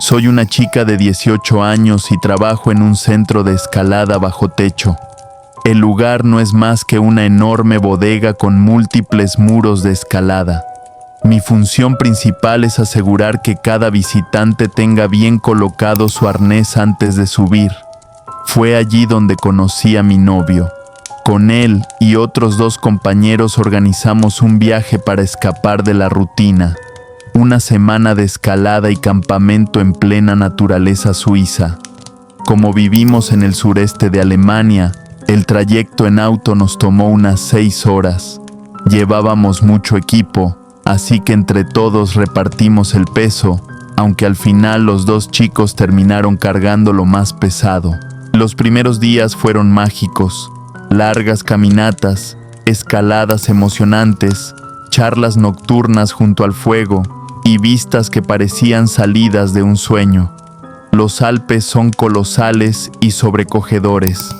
Soy una chica de 18 años y trabajo en un centro de escalada bajo techo. El lugar no es más que una enorme bodega con múltiples muros de escalada. Mi función principal es asegurar que cada visitante tenga bien colocado su arnés antes de subir. Fue allí donde conocí a mi novio. Con él y otros 2 compañeros organizamos un viaje para escapar de la rutina. Una semana de escalada y campamento en plena naturaleza suiza. Como vivimos en el sureste de Alemania, el trayecto en auto nos tomó unas 6 horas. Llevábamos mucho equipo, así que entre todos repartimos el peso, aunque al final los 2 chicos terminaron cargando lo más pesado. Los primeros días fueron mágicos. Largas caminatas, escaladas emocionantes, charlas nocturnas junto al fuego y vistas que parecían salidas de un sueño. Los Alpes son colosales y sobrecogedores.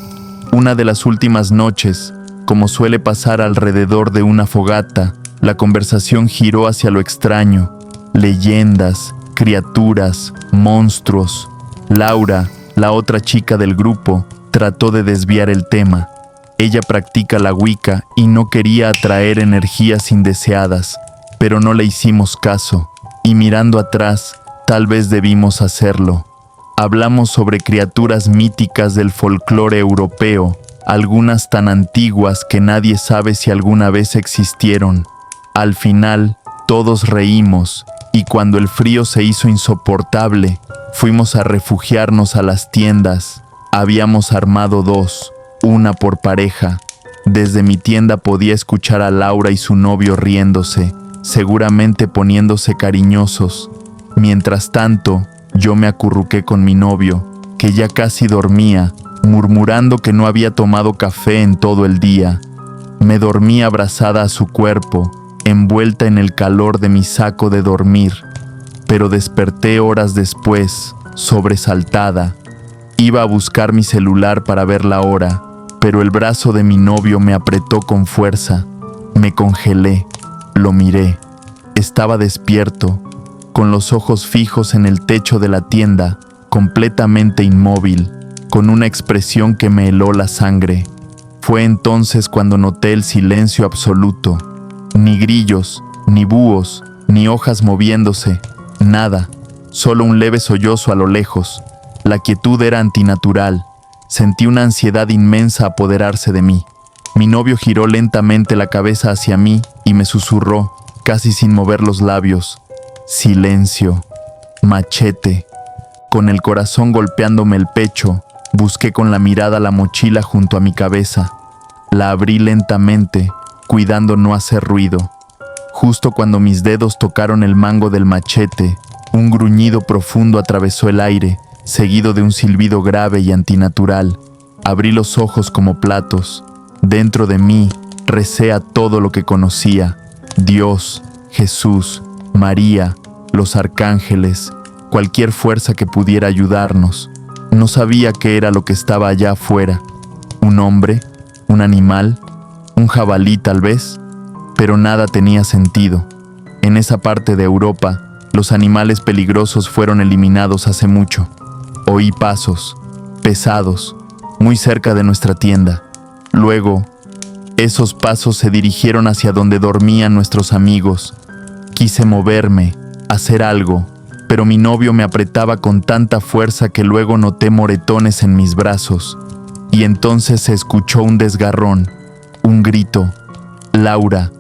Una de las últimas noches, como suele pasar alrededor de una fogata, la conversación giró hacia lo extraño. Leyendas, criaturas, monstruos. Laura, la otra chica del grupo, trató de desviar el tema. Ella practica la Wicca y no quería atraer energías indeseadas, pero no le hicimos caso, y mirando atrás, tal vez debimos hacerlo. Hablamos sobre criaturas míticas del folclore europeo, algunas tan antiguas que nadie sabe si alguna vez existieron. Al final, todos reímos, y cuando el frío se hizo insoportable, fuimos a refugiarnos a las tiendas. Habíamos armado 2. Una por pareja. Desde mi tienda podía escuchar a Laura y su novio riéndose, seguramente poniéndose cariñosos. Mientras tanto, yo me acurruqué con mi novio, que ya casi dormía, murmurando que no había tomado café en todo el día. Me dormí abrazada a su cuerpo, envuelta en el calor de mi saco de dormir, pero desperté horas después, sobresaltada. Iba a buscar mi celular para ver la hora, pero el brazo de mi novio me apretó con fuerza. Me congelé, lo miré. Estaba despierto, con los ojos fijos en el techo de la tienda, completamente inmóvil, con una expresión que me heló la sangre. Fue entonces cuando noté el silencio absoluto. Ni grillos, ni búhos, ni hojas moviéndose, nada, solo un leve sollozo a lo lejos. La quietud era antinatural. Sentí una ansiedad inmensa apoderarse de mí. Mi novio giró lentamente la cabeza hacia mí y me susurró, casi sin mover los labios: silencio, machete. Con el corazón golpeándome el pecho, busqué con la mirada la mochila junto a mi cabeza. La abrí lentamente, cuidando no hacer ruido. Justo cuando mis dedos tocaron el mango del machete, un gruñido profundo atravesó el aire, seguido de un silbido grave y antinatural. Abrí los ojos como platos. Dentro de mí recé a todo lo que conocía: Dios, Jesús, María, los arcángeles, cualquier fuerza que pudiera ayudarnos. No sabía qué era lo que estaba allá afuera. ¿Un hombre? ¿Un animal? ¿Un jabalí tal vez? Pero nada tenía sentido. En esa parte de Europa, los animales peligrosos fueron eliminados hace mucho. Oí pasos, pesados, muy cerca de nuestra tienda. Luego, esos pasos se dirigieron hacia donde dormían nuestros amigos. Quise moverme, hacer algo, pero mi novio me apretaba con tanta fuerza que luego noté moretones en mis brazos. Y entonces se escuchó un desgarrón, un grito: ¡Laura!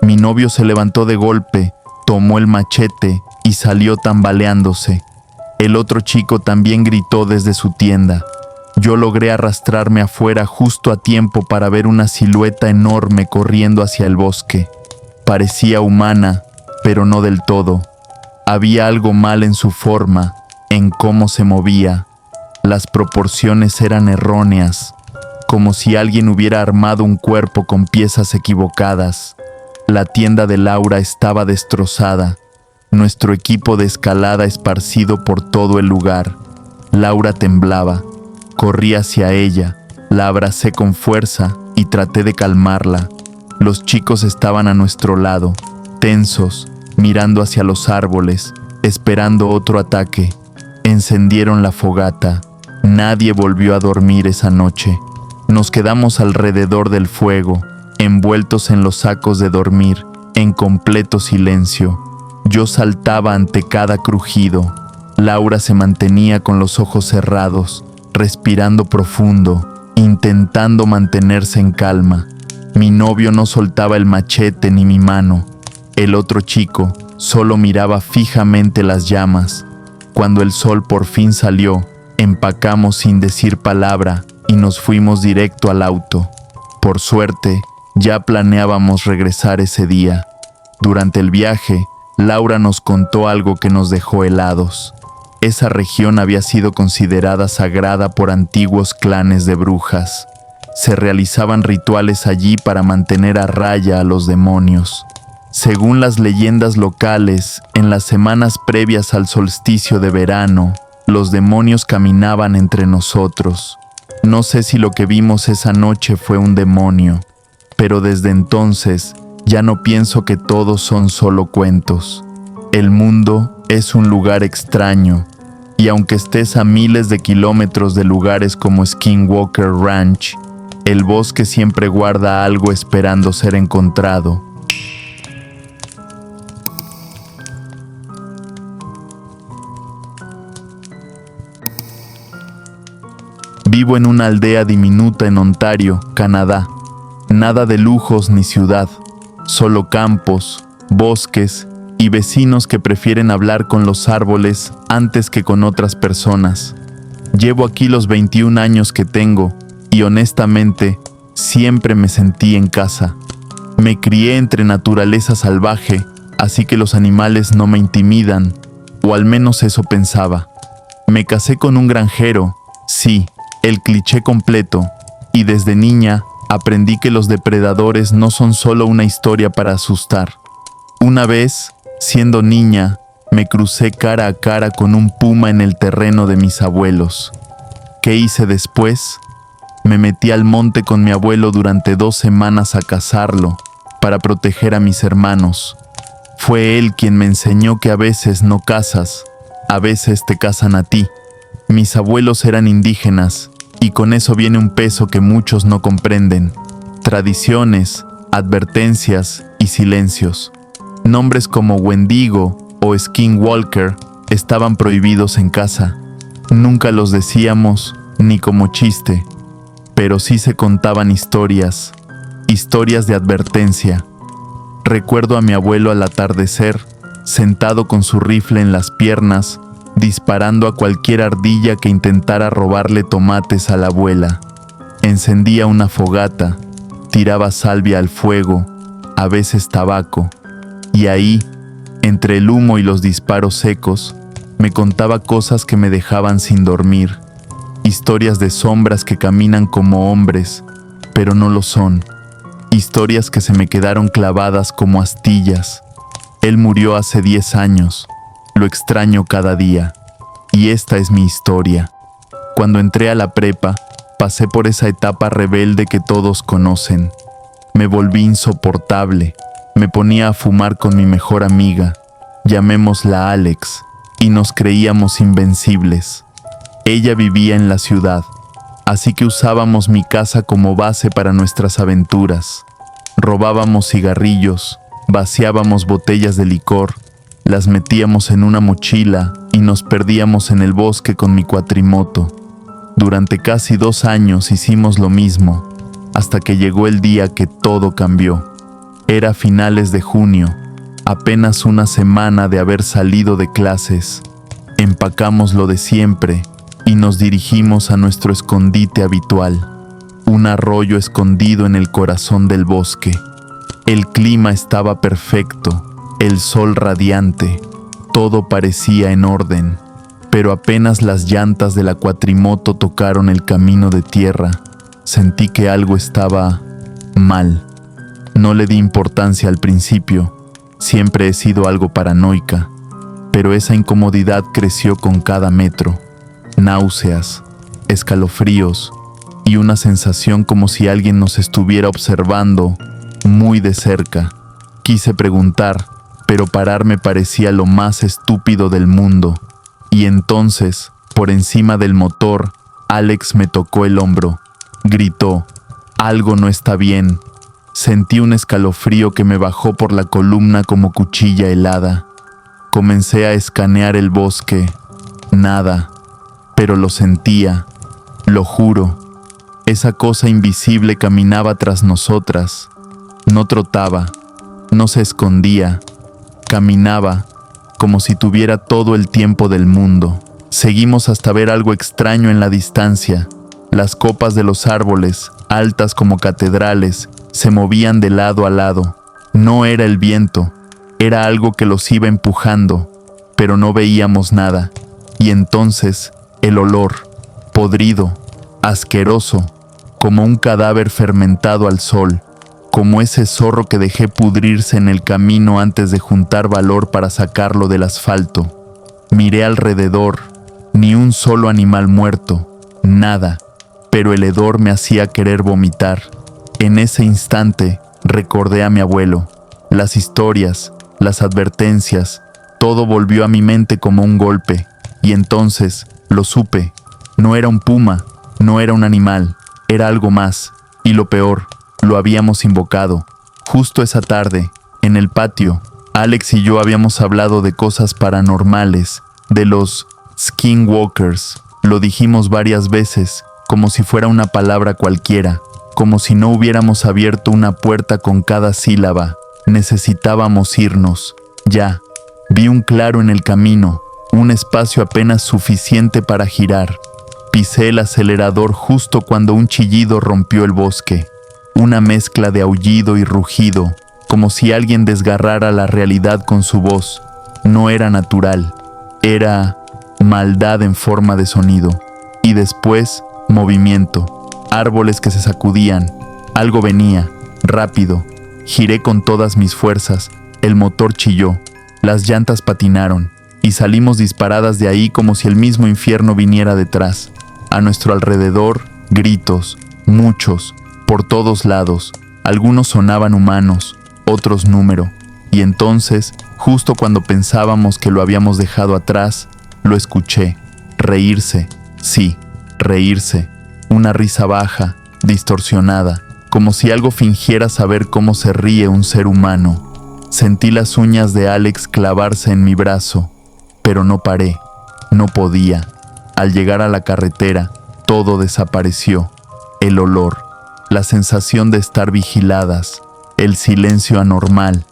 Mi novio se levantó de golpe, tomó el machete y salió tambaleándose. El otro chico también gritó desde su tienda. Yo logré arrastrarme afuera justo a tiempo para ver una silueta enorme corriendo hacia el bosque. Parecía humana, pero no del todo. Había algo mal en su forma, en cómo se movía. Las proporciones eran erróneas, como si alguien hubiera armado un cuerpo con piezas equivocadas. La tienda de Laura estaba destrozada, nuestro equipo de escalada esparcido por todo el lugar. Laura temblaba. Corrí hacia ella, la abracé con fuerza y traté de calmarla. Los chicos estaban a nuestro lado, tensos, mirando hacia los árboles, esperando otro ataque. Encendieron la fogata. Nadie volvió a dormir esa noche. Nos quedamos alrededor del fuego, envueltos en los sacos de dormir, en completo silencio. Yo saltaba ante cada crujido. Laura se mantenía con los ojos cerrados, respirando profundo, intentando mantenerse en calma. Mi novio no soltaba el machete ni mi mano. El otro chico solo miraba fijamente las llamas. Cuando el sol por fin salió, empacamos sin decir palabra y nos fuimos directo al auto. Por suerte, ya planeábamos regresar ese día. Durante el viaje, Laura nos contó algo que nos dejó helados. Esa región había sido considerada sagrada por antiguos clanes de brujas. Se realizaban rituales allí para mantener a raya a los demonios. Según las leyendas locales, en las semanas previas al solsticio de verano, los demonios caminaban entre nosotros. No sé si lo que vimos esa noche fue un demonio, pero desde entonces ya no pienso que todos son solo cuentos. El mundo es un lugar extraño, y aunque estés a miles de kilómetros de lugares como Skinwalker Ranch, el bosque siempre guarda algo esperando ser encontrado. Vivo en una aldea diminuta en Ontario, Canadá. Nada de lujos ni ciudad, solo campos, bosques y vecinos que prefieren hablar con los árboles antes que con otras personas. Llevo aquí los 21 años que tengo y honestamente siempre me sentí en casa. Me crié entre naturaleza salvaje, así que los animales no me intimidan, o al menos eso pensaba. Me casé con un granjero, sí, el cliché completo, y desde niña aprendí que los depredadores no son solo una historia para asustar. Una vez, siendo niña, me crucé cara a cara con un puma en el terreno de mis abuelos. ¿Qué hice después? Me metí al monte con mi abuelo durante 2 semanas a cazarlo, para proteger a mis hermanos. Fue él quien me enseñó que a veces no cazas, a veces te cazan a ti. Mis abuelos eran indígenas, y con eso viene un peso que muchos no comprenden. Tradiciones, advertencias y silencios. Nombres como Wendigo o Skinwalker estaban prohibidos en casa. Nunca los decíamos, ni como chiste, pero sí se contaban historias de advertencia. Recuerdo a mi abuelo al atardecer, sentado con su rifle en las piernas, disparando a cualquier ardilla que intentara robarle tomates a la abuela. Encendía una fogata, tiraba salvia al fuego, a veces tabaco, y ahí, entre el humo y los disparos secos, me contaba cosas que me dejaban sin dormir, historias de sombras que caminan como hombres, pero no lo son, historias que se me quedaron clavadas como astillas. Él murió hace 10 años, lo extraño cada día, y esta es mi historia. Cuando entré a la prepa, pasé por esa etapa rebelde que todos conocen. Me volví insoportable, me ponía a fumar con mi mejor amiga, llamémosla Alex, y nos creíamos invencibles. Ella vivía en la ciudad, así que usábamos mi casa como base para nuestras aventuras. Robábamos cigarrillos, vaciábamos botellas de licor, las metíamos en una mochila y nos perdíamos en el bosque con mi cuatrimoto. Durante casi 2 años hicimos lo mismo, hasta que llegó el día que todo cambió. Era finales de junio, apenas una semana de haber salido de clases. Empacamos lo de siempre y nos dirigimos a nuestro escondite habitual, un arroyo escondido en el corazón del bosque. El clima estaba perfecto, el sol radiante, todo parecía en orden, pero apenas las llantas de la cuatrimoto tocaron el camino de tierra, sentí que algo estaba mal. No le di importancia al principio, siempre he sido algo paranoica, pero esa incomodidad creció con cada metro. Náuseas, escalofríos y una sensación como si alguien nos estuviera observando muy de cerca. Quise preguntar, pero parar me parecía lo más estúpido del mundo. Y entonces, por encima del motor, Alex me tocó el hombro. Gritó: «Algo no está bien». Sentí un escalofrío que me bajó por la columna como cuchilla helada. Comencé a escanear el bosque. Nada. Pero lo sentía. Lo juro. Esa cosa invisible caminaba tras nosotras. No trotaba. No se escondía. Caminaba como si tuviera todo el tiempo del mundo. Seguimos hasta ver algo extraño en la distancia. Las copas de los árboles, altas como catedrales, se movían de lado a lado. No era el viento, era algo que los iba empujando, pero no veíamos nada. Y entonces, el olor, podrido, asqueroso, como un cadáver fermentado al sol, como ese zorro que dejé pudrirse en el camino antes de juntar valor para sacarlo del asfalto. Miré alrededor, ni un solo animal muerto, nada, pero el hedor me hacía querer vomitar. En ese instante recordé a mi abuelo, las historias, las advertencias, todo volvió a mi mente como un golpe, y entonces lo supe. No era un puma, no era un animal, era algo más, y lo peor, lo habíamos invocado. Justo esa tarde, en el patio, Alex y yo habíamos hablado de cosas paranormales, de los skinwalkers. Lo dijimos varias veces, como si fuera una palabra cualquiera, como si no hubiéramos abierto una puerta con cada sílaba. Necesitábamos irnos, ya. Vi un claro en el camino, un espacio apenas suficiente para girar. Pisé el acelerador justo cuando un chillido rompió el bosque. Una mezcla de aullido y rugido, como si alguien desgarrara la realidad con su voz. No era natural, era maldad en forma de sonido. Y después, movimiento. Árboles que se sacudían. Algo venía, rápido. Giré con todas mis fuerzas. El motor chilló. Las llantas patinaron. Y salimos disparadas de ahí como si el mismo infierno viniera detrás. A nuestro alrededor, gritos. Muchos. Por todos lados. Algunos sonaban humanos, otros número. Y entonces, justo cuando pensábamos que lo habíamos dejado atrás, lo escuché. Reírse. Sí, reírse. Una risa baja, distorsionada, como si algo fingiera saber cómo se ríe un ser humano. Sentí las uñas de Alex clavarse en mi brazo, pero no paré, no podía. Al llegar a la carretera, todo desapareció. El olor, la sensación de estar vigiladas, el silencio anormal,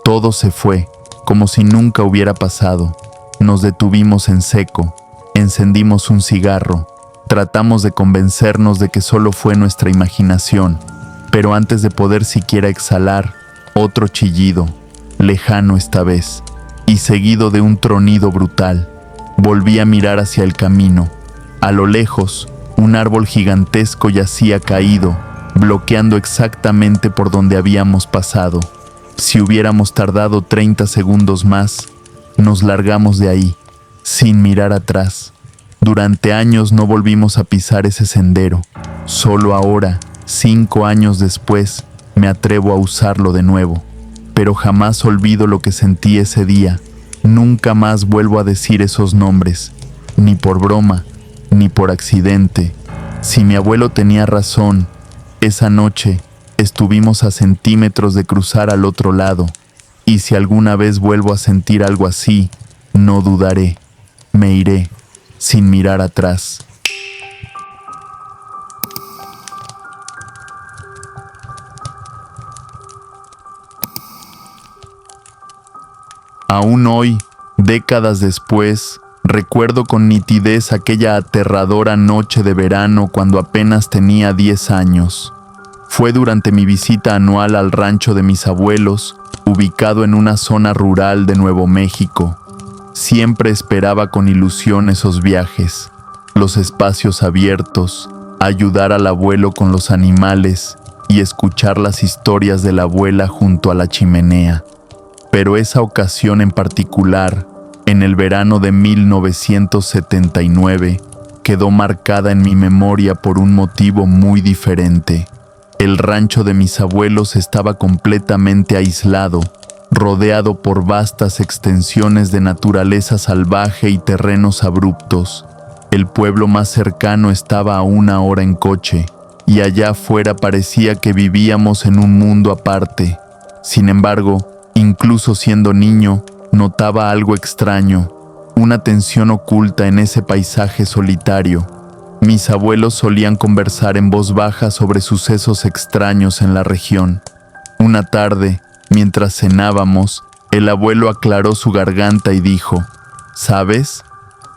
todo se fue, como si nunca hubiera pasado. Nos detuvimos en seco, encendimos un cigarro. Tratamos de convencernos de que solo fue nuestra imaginación, pero antes de poder siquiera exhalar, otro chillido, lejano esta vez, y seguido de un tronido brutal. Volví a mirar hacia el camino. A lo lejos, un árbol gigantesco yacía caído, bloqueando exactamente por donde habíamos pasado. Si hubiéramos tardado 30 segundos más, nos largamos de ahí, sin mirar atrás. Durante años no volvimos a pisar ese sendero. Solo ahora, 5 años después, me atrevo a usarlo de nuevo. Pero jamás olvido lo que sentí ese día. Nunca más vuelvo a decir esos nombres, ni por broma, ni por accidente. Si mi abuelo tenía razón, esa noche estuvimos a centímetros de cruzar al otro lado. Y si alguna vez vuelvo a sentir algo así, no dudaré, me iré, sin mirar atrás. Aún hoy, décadas después, recuerdo con nitidez aquella aterradora noche de verano cuando apenas tenía 10 años. Fue durante mi visita anual al rancho de mis abuelos, ubicado en una zona rural de Nuevo México. Siempre esperaba con ilusión esos viajes, los espacios abiertos, ayudar al abuelo con los animales y escuchar las historias de la abuela junto a la chimenea. Pero esa ocasión en particular, en el verano de 1979, quedó marcada en mi memoria por un motivo muy diferente. El rancho de mis abuelos estaba completamente aislado, rodeado por vastas extensiones de naturaleza salvaje y terrenos abruptos. El pueblo más cercano estaba a 1 hora en coche, y allá afuera parecía que vivíamos en un mundo aparte. Sin embargo, incluso siendo niño, notaba algo extraño, una tensión oculta en ese paisaje solitario. Mis abuelos solían conversar en voz baja sobre sucesos extraños en la región. Una tarde, mientras cenábamos, el abuelo aclaró su garganta y dijo: ¿sabes?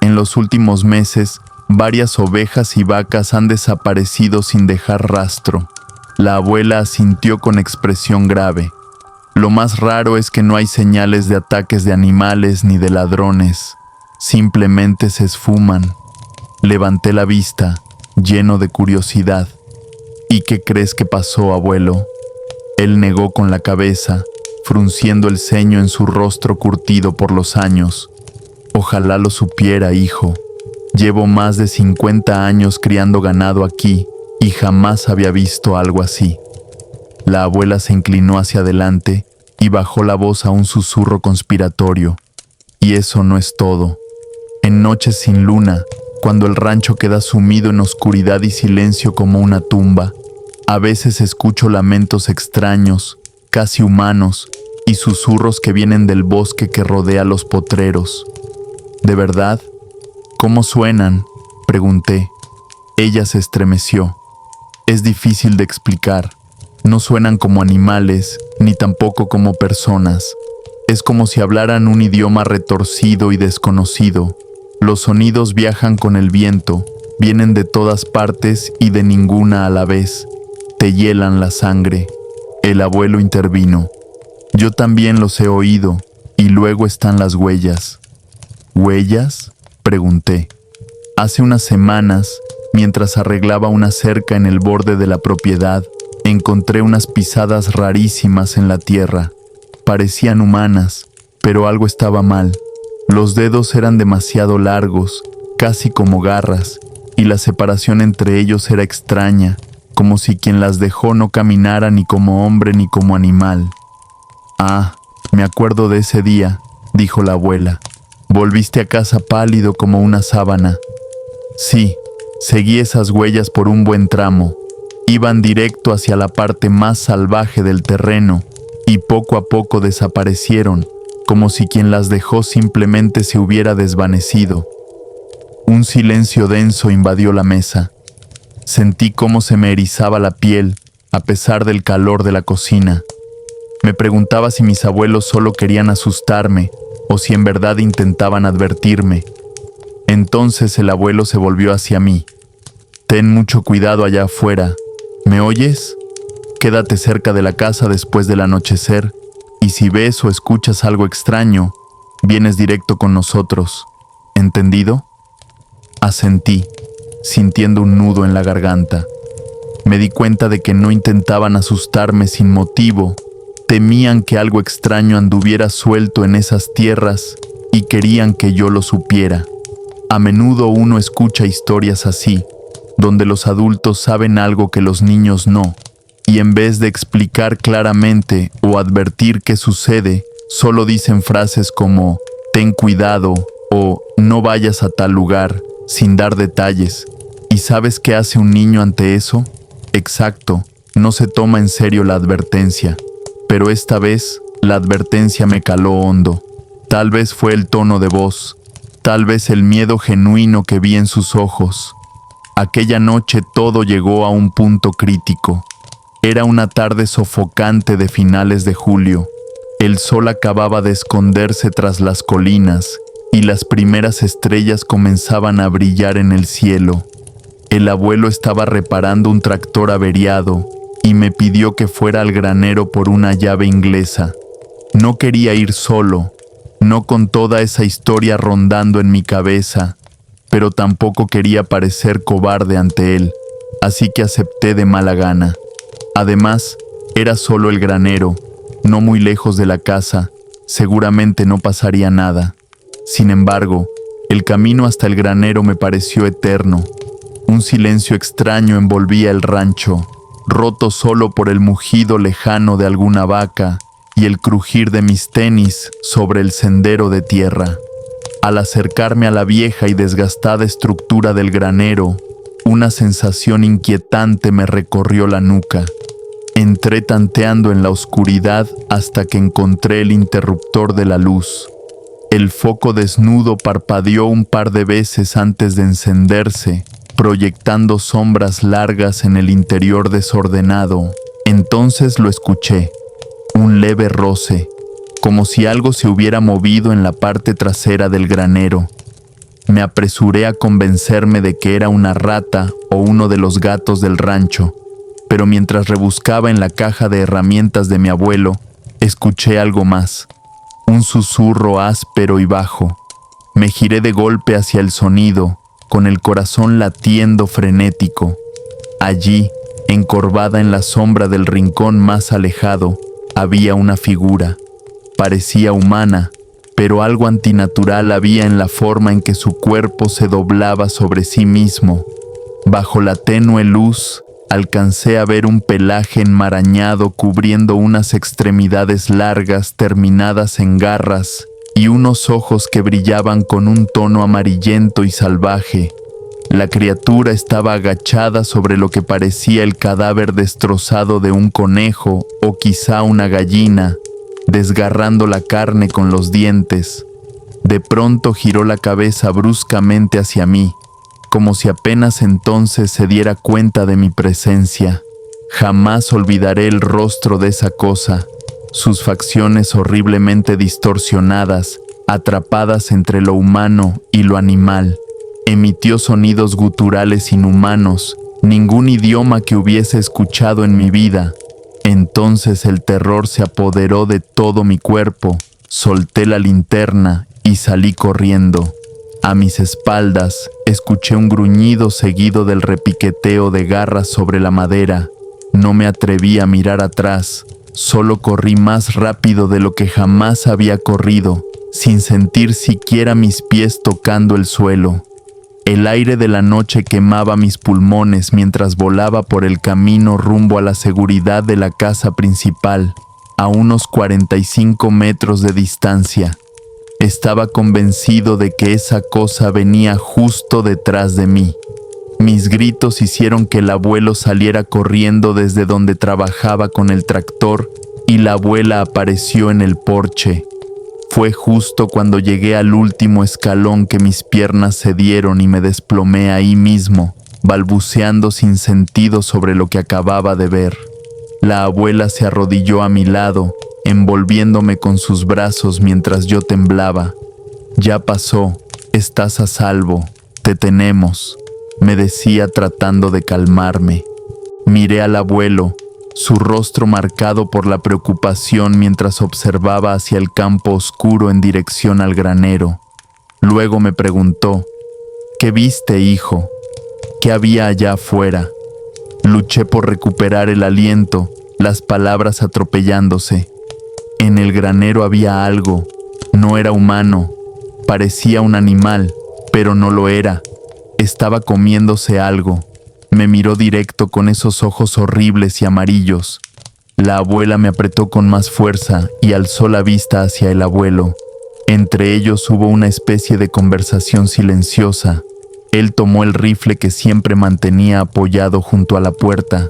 En los últimos meses, varias ovejas y vacas han desaparecido sin dejar rastro. La abuela asintió con expresión grave. Lo más raro es que no hay señales de ataques de animales ni de ladrones. Simplemente se esfuman. Levanté la vista, lleno de curiosidad. ¿Y qué crees que pasó, abuelo? Él negó con la cabeza, frunciendo el ceño en su rostro curtido por los años. Ojalá lo supiera, hijo. Llevo más de 50 años criando ganado aquí y jamás había visto algo así. La abuela se inclinó hacia adelante y bajó la voz a un susurro conspiratorio. Y eso no es todo. En noches sin luna, cuando el rancho queda sumido en oscuridad y silencio como una tumba, a veces escucho lamentos extraños, casi humanos, y susurros que vienen del bosque que rodea los potreros. ¿De verdad? ¿Cómo suenan?, pregunté. Ella se estremeció. Es difícil de explicar. No suenan como animales, ni tampoco como personas. Es como si hablaran un idioma retorcido y desconocido. Los sonidos viajan con el viento, vienen de todas partes y de ninguna a la vez. Te hielan la sangre. El abuelo intervino. Yo también los he oído, y luego están las huellas. ¿Huellas?, pregunté. Hace unas semanas, mientras arreglaba una cerca en el borde de la propiedad, encontré unas pisadas rarísimas en la tierra. Parecían humanas, pero algo estaba mal. Los dedos eran demasiado largos, casi como garras, y la separación entre ellos era extraña, como si quien las dejó no caminara ni como hombre ni como animal. Ah, me acuerdo de ese día, dijo la abuela. Volviste a casa pálido como una sábana. Sí, seguí esas huellas por un buen tramo. Iban directo hacia la parte más salvaje del terreno y poco a poco desaparecieron, como si quien las dejó simplemente se hubiera desvanecido. Un silencio denso invadió la mesa. Sentí cómo se me erizaba la piel, a pesar del calor de la cocina. Me preguntaba si mis abuelos solo querían asustarme o si en verdad intentaban advertirme. Entonces el abuelo se volvió hacia mí. Ten mucho cuidado allá afuera. ¿Me oyes? Quédate cerca de la casa después del anochecer, y si ves o escuchas algo extraño, vienes directo con nosotros. ¿Entendido? Asentí, sintiendo un nudo en la garganta. Me di cuenta de que no intentaban asustarme sin motivo. Temían que algo extraño anduviera suelto en esas tierras y querían que yo lo supiera. A menudo uno escucha historias así, donde los adultos saben algo que los niños no, y en vez de explicar claramente o advertir qué sucede, solo dicen frases como «ten cuidado» o «no vayas a tal lugar», sin dar detalles. ¿Y sabes qué hace un niño ante eso? Exacto, no se toma en serio la advertencia. Pero esta vez, la advertencia me caló hondo. Tal vez fue el tono de voz, tal vez el miedo genuino que vi en sus ojos. Aquella noche todo llegó a un punto crítico. Era una tarde sofocante de finales de julio. El sol acababa de esconderse tras las colinas y las primeras estrellas comenzaban a brillar en el cielo. El abuelo estaba reparando un tractor averiado y me pidió que fuera al granero por una llave inglesa. No quería ir solo, no con toda esa historia rondando en mi cabeza, pero tampoco quería parecer cobarde ante él, así que acepté de mala gana. Además, era solo el granero, no muy lejos de la casa, seguramente no pasaría nada. Sin embargo, el camino hasta el granero me pareció eterno. Un silencio extraño envolvía el rancho, roto solo por el mugido lejano de alguna vaca y el crujir de mis tenis sobre el sendero de tierra. Al acercarme a la vieja y desgastada estructura del granero, una sensación inquietante me recorrió la nuca. Entré tanteando en la oscuridad hasta que encontré el interruptor de la luz. El foco desnudo parpadeó un par de veces antes de encenderse, proyectando sombras largas en el interior desordenado. Entonces lo escuché, un leve roce, como si algo se hubiera movido en la parte trasera del granero. Me apresuré a convencerme de que era una rata o uno de los gatos del rancho, pero mientras rebuscaba en la caja de herramientas de mi abuelo, escuché algo más. Un susurro áspero y bajo. Me giré de golpe hacia el sonido, con el corazón latiendo frenético. Allí, encorvada en la sombra del rincón más alejado, había una figura. Parecía humana, pero algo antinatural había en la forma en que su cuerpo se doblaba sobre sí mismo. Bajo la tenue luz, alcancé a ver un pelaje enmarañado cubriendo unas extremidades largas terminadas en garras y unos ojos que brillaban con un tono amarillento y salvaje. La criatura estaba agachada sobre lo que parecía el cadáver destrozado de un conejo o quizá una gallina, desgarrando la carne con los dientes. De pronto giró la cabeza bruscamente hacia mí, como si apenas entonces se diera cuenta de mi presencia. Jamás olvidaré el rostro de esa cosa, sus facciones horriblemente distorsionadas, atrapadas entre lo humano y lo animal. Emitió sonidos guturales inhumanos, ningún idioma que hubiese escuchado en mi vida. Entonces el terror se apoderó de todo mi cuerpo, solté la linterna y salí corriendo. A mis espaldas, escuché un gruñido seguido del repiqueteo de garras sobre la madera. No me atreví a mirar atrás, solo corrí más rápido de lo que jamás había corrido, sin sentir siquiera mis pies tocando el suelo. El aire de la noche quemaba mis pulmones mientras volaba por el camino rumbo a la seguridad de la casa principal, a unos 45 metros de distancia. Estaba convencido de que esa cosa venía justo detrás de mí. Mis gritos hicieron que el abuelo saliera corriendo desde donde trabajaba con el tractor y la abuela apareció en el porche. Fue justo cuando llegué al último escalón que mis piernas cedieron y me desplomé ahí mismo, balbuceando sin sentido sobre lo que acababa de ver. La abuela se arrodilló a mi lado, envolviéndome con sus brazos mientras yo temblaba. «Ya pasó, estás a salvo, te tenemos», me decía tratando de calmarme. Miré al abuelo, su rostro marcado por la preocupación mientras observaba hacia el campo oscuro en dirección al granero. Luego me preguntó, «¿Qué viste, hijo? ¿Qué había allá afuera?» Luché por recuperar el aliento, las palabras atropellándose. En el granero había algo, no era humano, parecía un animal, pero no lo era. Estaba comiéndose algo. Me miró directo con esos ojos horribles y amarillos. La abuela me apretó con más fuerza y alzó la vista hacia el abuelo. Entre ellos hubo una especie de conversación silenciosa. Él tomó el rifle que siempre mantenía apoyado junto a la puerta.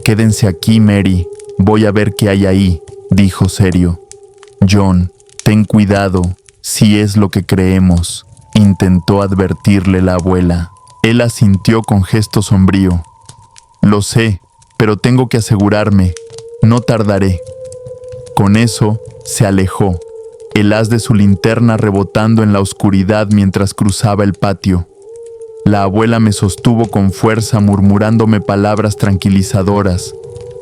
«Quédense aquí, Mary, voy a ver qué hay ahí», dijo serio. «John, ten cuidado, si es lo que creemos», intentó advertirle la abuela. Él asintió con gesto sombrío. «Lo sé, pero tengo que asegurarme. No tardaré». Con eso, se alejó, el haz de su linterna rebotando en la oscuridad mientras cruzaba el patio. La abuela me sostuvo con fuerza murmurándome palabras tranquilizadoras,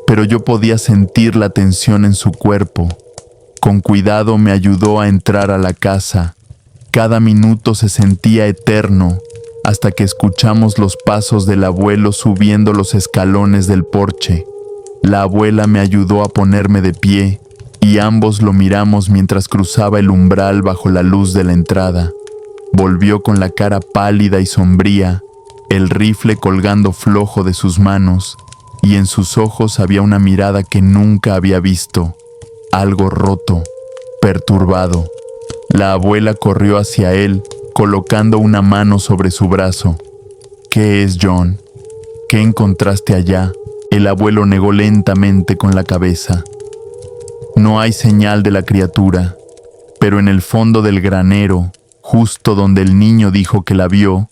pero yo podía sentir la tensión en su cuerpo. Con cuidado me ayudó a entrar a la casa. Cada minuto se sentía eterno, hasta que escuchamos los pasos del abuelo subiendo los escalones del porche. La abuela me ayudó a ponerme de pie, y ambos lo miramos mientras cruzaba el umbral bajo la luz de la entrada. Volvió con la cara pálida y sombría, el rifle colgando flojo de sus manos, y en sus ojos había una mirada que nunca había visto. algo roto, perturbado. La abuela corrió hacia él, colocando una mano sobre su brazo. ¿Qué es, John? ¿Qué encontraste allá? El abuelo negó lentamente con la cabeza. No hay señal de la criatura, pero en el fondo del granero, justo donde el niño dijo que la vio,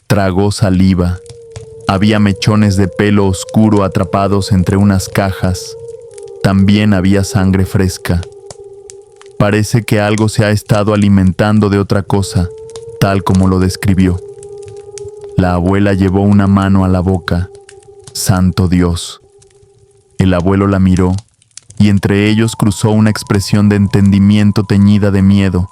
tragó saliva. Había mechones de pelo oscuro atrapados entre unas cajas. También había sangre fresca. Parece que algo se ha estado alimentando de otra cosa, tal como lo describió. La abuela llevó una mano a la boca. ¡Santo Dios! El abuelo la miró, y entre ellos cruzó una expresión de entendimiento teñida de miedo,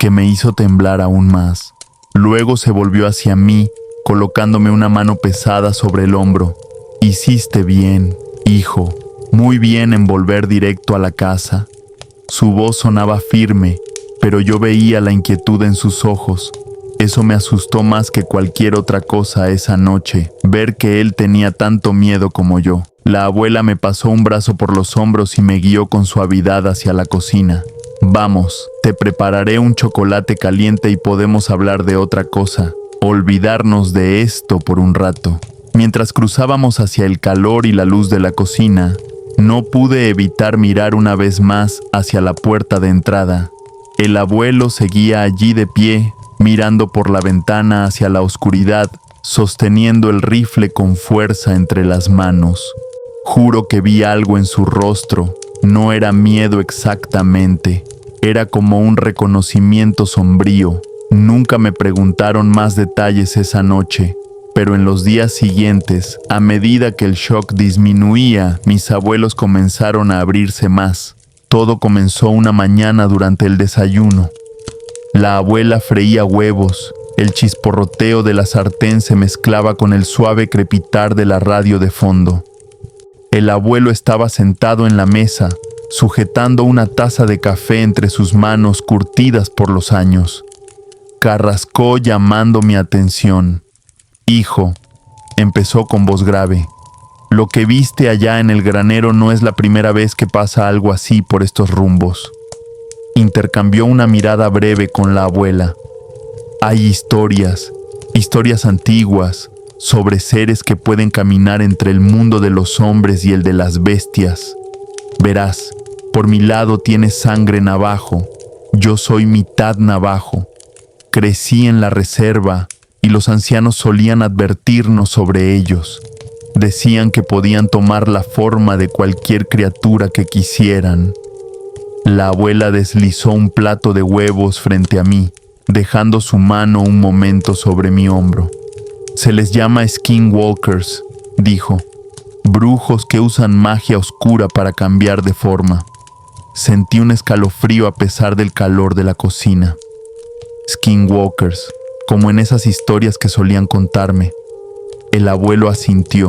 que me hizo temblar aún más. Luego se volvió hacia mí, colocándome una mano pesada sobre el hombro. «Hiciste bien, hijo, muy bien en volver directo a la casa». Su voz sonaba firme, pero yo veía la inquietud en sus ojos. Eso me asustó más que cualquier otra cosa esa noche, ver que él tenía tanto miedo como yo. La abuela me pasó un brazo por los hombros y me guió con suavidad hacia la cocina. «Vamos, te prepararé un chocolate caliente y podemos hablar de otra cosa, olvidarnos de esto por un rato». Mientras cruzábamos hacia el calor y la luz de la cocina, no pude evitar mirar una vez más hacia la puerta de entrada. El abuelo seguía allí de pie, mirando por la ventana hacia la oscuridad, sosteniendo el rifle con fuerza entre las manos. Juro que vi algo en su rostro. No era miedo exactamente, era como un reconocimiento sombrío. Nunca me preguntaron más detalles esa noche, pero en los días siguientes, a medida que el shock disminuía, mis abuelos comenzaron a abrirse más. Todo comenzó una mañana durante el desayuno. La abuela freía huevos. El chisporroteo de la sartén se mezclaba con el suave crepitar de la radio de fondo. El abuelo estaba sentado en la mesa, sujetando una taza de café entre sus manos curtidas por los años. Carrascó llamando mi atención. «Hijo», empezó con voz grave, «lo que viste allá en el granero no es la primera vez que pasa algo así por estos rumbos». Intercambió una mirada breve con la abuela. «Hay historias antiguas, sobre seres que pueden caminar entre el mundo de los hombres y el de las bestias. Verás, por mi lado tienes sangre navajo, yo soy mitad navajo. Crecí en la reserva y los ancianos solían advertirnos sobre ellos. Decían que podían tomar la forma de cualquier criatura que quisieran». La abuela deslizó un plato de huevos frente a mí, dejando su mano un momento sobre mi hombro. «Se les llama skinwalkers», dijo, «brujos que usan magia oscura para cambiar de forma». Sentí un escalofrío a pesar del calor de la cocina. Skinwalkers, como en esas historias que solían contarme. El abuelo asintió.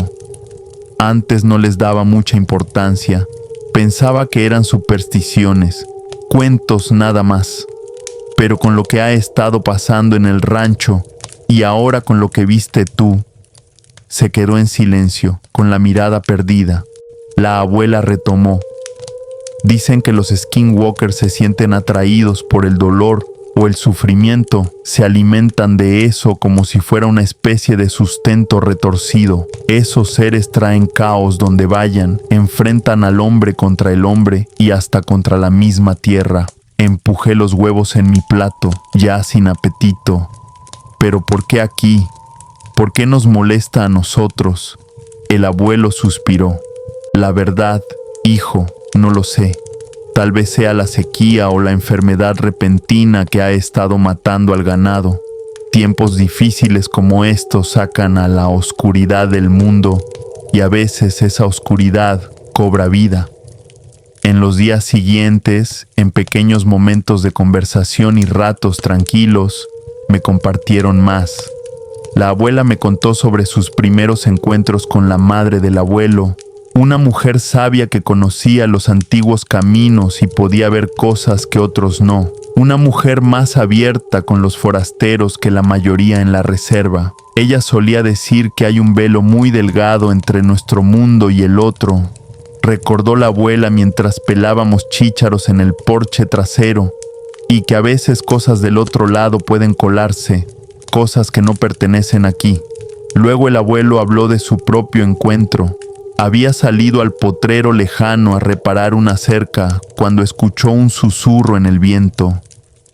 Antes no les daba mucha importancia. Pensaba que eran supersticiones, cuentos nada más. Pero con lo que ha estado pasando en el rancho y ahora con lo que viste tú. Se quedó en silencio, con la mirada perdida. La abuela retomó. Dicen que los skinwalkers se sienten atraídos por el dolor o el sufrimiento, se alimentan de eso como si fuera una especie de sustento retorcido. Esos seres traen caos donde vayan, enfrentan al hombre contra el hombre y hasta contra la misma tierra. Empujé los huevos en mi plato, ya sin apetito. ¿Pero por qué aquí? ¿Por qué nos molesta a nosotros? El abuelo suspiró. La verdad, hijo, no lo sé. Tal vez sea la sequía o la enfermedad repentina que ha estado matando al ganado. Tiempos difíciles como estos sacan a la oscuridad del mundo y a veces esa oscuridad cobra vida. En los días siguientes, en pequeños momentos de conversación y ratos tranquilos, me compartieron más. La abuela me contó sobre sus primeros encuentros con la madre del abuelo, una mujer sabia que conocía los antiguos caminos y podía ver cosas que otros no. Una mujer más abierta con los forasteros que la mayoría en la reserva. Ella solía decir que hay un velo muy delgado entre nuestro mundo y el otro. recordó la abuela mientras pelábamos chícharos en el porche trasero, y que a veces cosas del otro lado pueden colarse, cosas que no pertenecen aquí. Luego el abuelo habló de su propio encuentro. Había salido al potrero lejano a reparar una cerca cuando escuchó un susurro en el viento,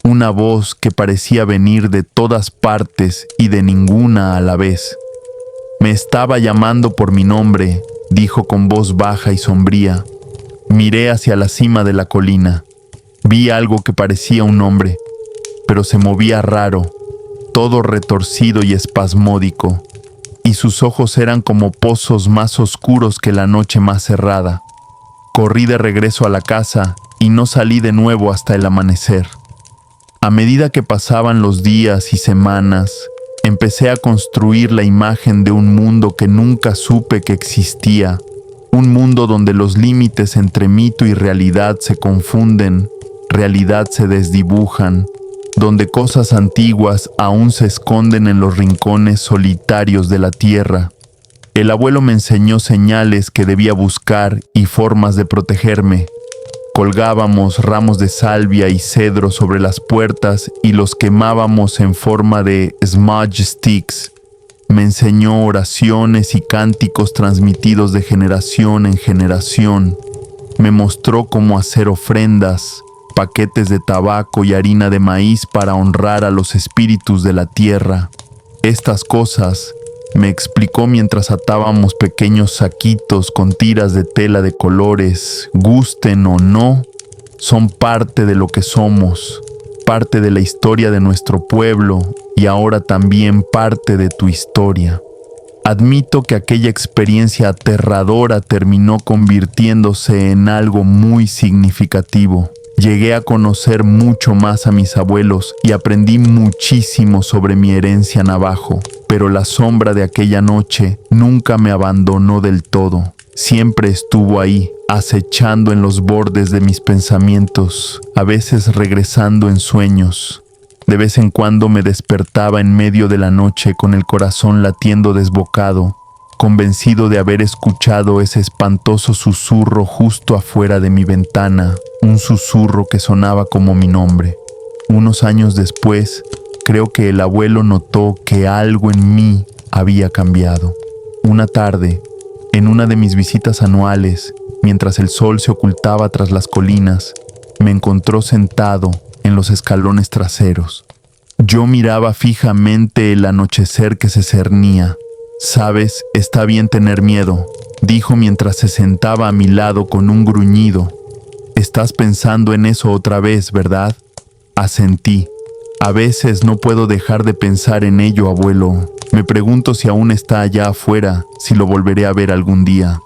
una voz que parecía venir de todas partes y de ninguna a la vez. Me estaba llamando por mi nombre, dijo con voz baja y sombría. Miré hacia la cima de la colina. Vi algo que parecía un hombre, pero se movía raro, todo retorcido y espasmódico, y sus ojos eran como pozos más oscuros que la noche más cerrada. Corrí de regreso a la casa y no salí de nuevo hasta el amanecer. A medida que pasaban los días y semanas, empecé a construir la imagen de un mundo que nunca supe que existía, un mundo donde los límites entre mito y realidad se confunden, realidad se desdibujan, donde cosas antiguas aún se esconden en los rincones solitarios de la tierra. El abuelo me enseñó señales que debía buscar y formas de protegerme. Colgábamos ramos de salvia y cedro sobre las puertas y los quemábamos en forma de smudge sticks. Me enseñó oraciones y cánticos transmitidos de generación en generación. Me mostró cómo hacer ofrendas, paquetes de tabaco y harina de maíz para honrar a los espíritus de la tierra. Estas cosas, me explicó mientras atábamos pequeños saquitos con tiras de tela de colores, gusten o no, son parte de lo que somos, parte de la historia de nuestro pueblo y ahora también parte de tu historia. Admito que aquella experiencia aterradora terminó convirtiéndose en algo muy significativo. Llegué a conocer mucho más a mis abuelos y aprendí muchísimo sobre mi herencia navajo, pero la sombra de aquella noche nunca me abandonó del todo. Siempre estuvo ahí, acechando en los bordes de mis pensamientos, a veces regresando en sueños. De vez en cuando me despertaba en medio de la noche con el corazón latiendo desbocado, convencido de haber escuchado ese espantoso susurro justo afuera de mi ventana, un susurro que sonaba como mi nombre. Unos años después, creo que el abuelo notó que algo en mí había cambiado. Una tarde, en una de mis visitas anuales, mientras el sol se ocultaba tras las colinas, me encontró sentado en los escalones traseros. Yo miraba fijamente el anochecer que se cernía. «Sabes, está bien tener miedo», dijo mientras se sentaba a mi lado con un gruñido. «Estás pensando en eso otra vez, ¿verdad?». Asentí. «A veces no puedo dejar de pensar en ello, abuelo. Me pregunto si aún está allá afuera, si lo volveré a ver algún día».